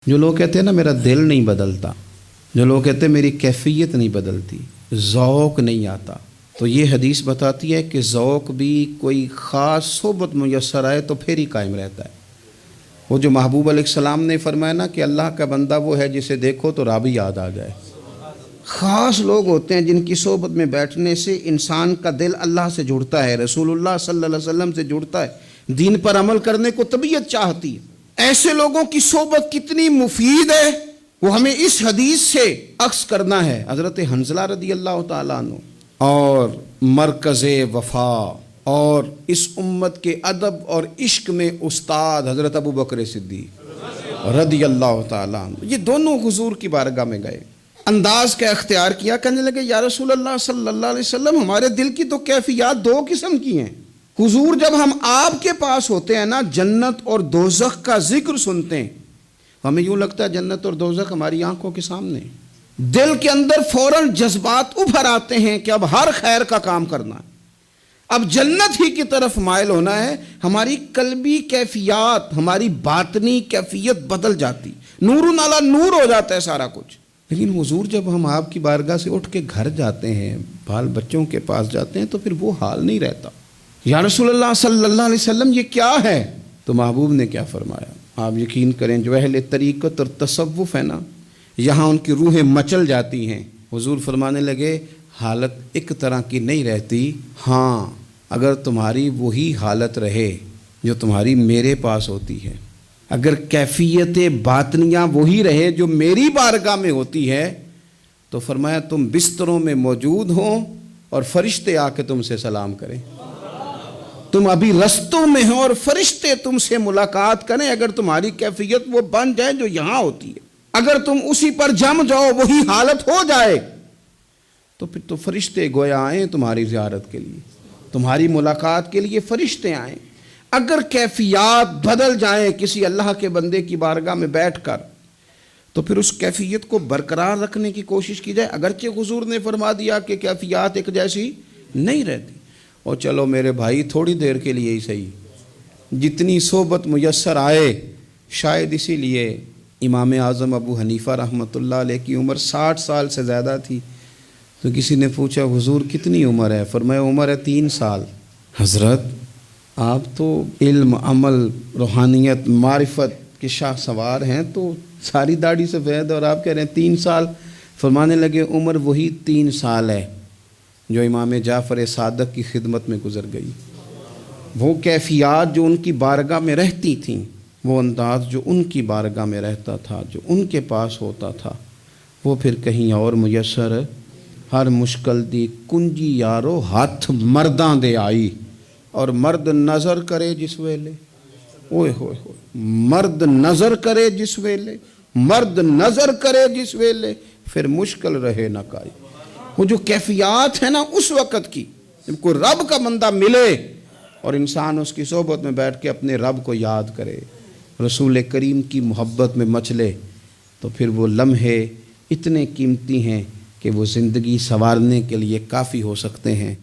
جو لوگ کہتے ہیں نا میرا دل نہیں بدلتا، جو لوگ کہتے ہیں میری کیفیت نہیں بدلتی، ذوق نہیں آتا، تو یہ حدیث بتاتی ہے کہ ذوق بھی کوئی خاص صحبت میسر آئے تو پھر ہی قائم رہتا ہے۔ وہ جو محبوب علیہ السلام نے فرمایا نا کہ اللہ کا بندہ وہ ہے جسے دیکھو تو رابی یاد آ جائے۔ خاص لوگ ہوتے ہیں جن کی صحبت میں بیٹھنے سے انسان کا دل اللہ سے جڑتا ہے، رسول اللہ صلی اللہ علیہ وسلم سے جڑتا ہے، دین پر عمل کرنے کو طبیعت چاہتی ہے۔ ایسے لوگوں کی صحبت کتنی مفید ہے وہ ہمیں اس حدیث سے عکس کرنا ہے۔ حضرت حنظلہ رضی اللہ تعالیٰ عنہ اور مرکز وفا اور اس امت کے ادب اور عشق میں استاد حضرت ابو بکر صدیق رضی اللہ تعالیٰ عنہ، یہ دونوں حضور کی بارگاہ میں گئے، انداز کا اختیار کیا، کہنے لگے یا رسول اللہ صلی اللہ علیہ وسلم ہمارے دل کی تو کیفیات دو قسم کی ہیں۔ حضور جب ہم آپ کے پاس ہوتے ہیں نا، جنت اور دوزخ کا ذکر سنتے ہیں، ہمیں یوں لگتا ہے جنت اور دوزخ ہماری آنکھوں کے سامنے، دل کے اندر فوراً جذبات ابھر آتے ہیں کہ اب ہر خیر کا کام کرنا ہے، اب جنت ہی کی طرف مائل ہونا ہے۔ ہماری قلبی کیفیات، ہماری باطنی کیفیت بدل جاتی، نور علی نور ہو جاتا ہے سارا کچھ۔ لیکن حضور جب ہم آپ کی بارگاہ سے اٹھ کے گھر جاتے ہیں، بال بچوں کے پاس جاتے ہیں، تو پھر وہ حال نہیں رہتا۔ یا رسول اللہ صلی اللہ علیہ وسلم یہ کیا ہے؟ تو محبوب نے کیا فرمایا؟ آپ یقین کریں جو اہل طریقت اور تصوف ہے نا، یہاں ان کی روحیں مچل جاتی ہیں۔ حضور فرمانے لگے حالت ایک طرح کی نہیں رہتی، ہاں اگر تمہاری وہی حالت رہے جو تمہاری میرے پاس ہوتی ہے، اگر کیفیت باطنیہ وہی رہے جو میری بارگاہ میں ہوتی ہے، تو فرمایا تم بستروں میں موجود ہوں اور فرشتے آ کے تم سے سلام کریں، تم ابھی رستوں میں ہو اور فرشتے تم سے ملاقات کریں، اگر تمہاری کیفیت وہ بن جائے جو یہاں ہوتی ہے، اگر تم اسی پر جم جاؤ وہی حالت ہو جائے، تو پھر تو فرشتے گویا آئیں تمہاری زیارت کے لیے، تمہاری ملاقات کے لیے فرشتے آئیں۔ اگر کیفیات بدل جائیں کسی اللہ کے بندے کی بارگاہ میں بیٹھ کر، تو پھر اس کیفیت کو برقرار رکھنے کی کوشش کی جائے، اگرچہ حضور نے فرما دیا کہ کیفیات ایک جیسی نہیں رہتی۔ اور چلو میرے بھائی تھوڑی دیر کے لیے ہی صحیح، جتنی صحبت میسر آئے، شاید اسی لیے امام اعظم ابو حنیفہ رحمۃ اللہ علیہ کی عمر 60 سال سے زیادہ تھی، تو کسی نے پوچھا حضور کتنی عمر ہے؟ فرمایا عمر ہے 3 سال۔ حضرت آپ تو علم، عمل، روحانیت، معرفت کے شاہ سوار ہیں، تو ساری داڑھی سفید اور آپ کہہ رہے ہیں 3 سال۔ فرمانے لگے عمر وہی 3 سال ہے جو امام جعفر صادق کی خدمت میں گزر گئی۔ وہ کیفیات جو ان کی بارگاہ میں رہتی تھیں، وہ انداز جو ان کی بارگاہ میں رہتا تھا، جو ان کے پاس ہوتا تھا، وہ پھر کہیں اور میسر ہر مشکل دی کنجی یارو ہاتھ مرداں دے آئی، اور مرد نظر کرے جس ویلے، اوئے ہوئے ہوئے، مرد نظر کرے جس ویلے، مرد نظر کرے جس ویلے، پھر مشکل رہے نہ کائی۔ وہ جو کیفیات ہے نا اس وقت کی، جب کوئی رب کا بندہ ملے اور انسان اس کی صحبت میں بیٹھ کے اپنے رب کو یاد کرے، رسول کریم کی محبت میں مچلے، تو پھر وہ لمحے اتنے قیمتی ہیں کہ وہ زندگی سنوارنے کے لیے کافی ہو سکتے ہیں۔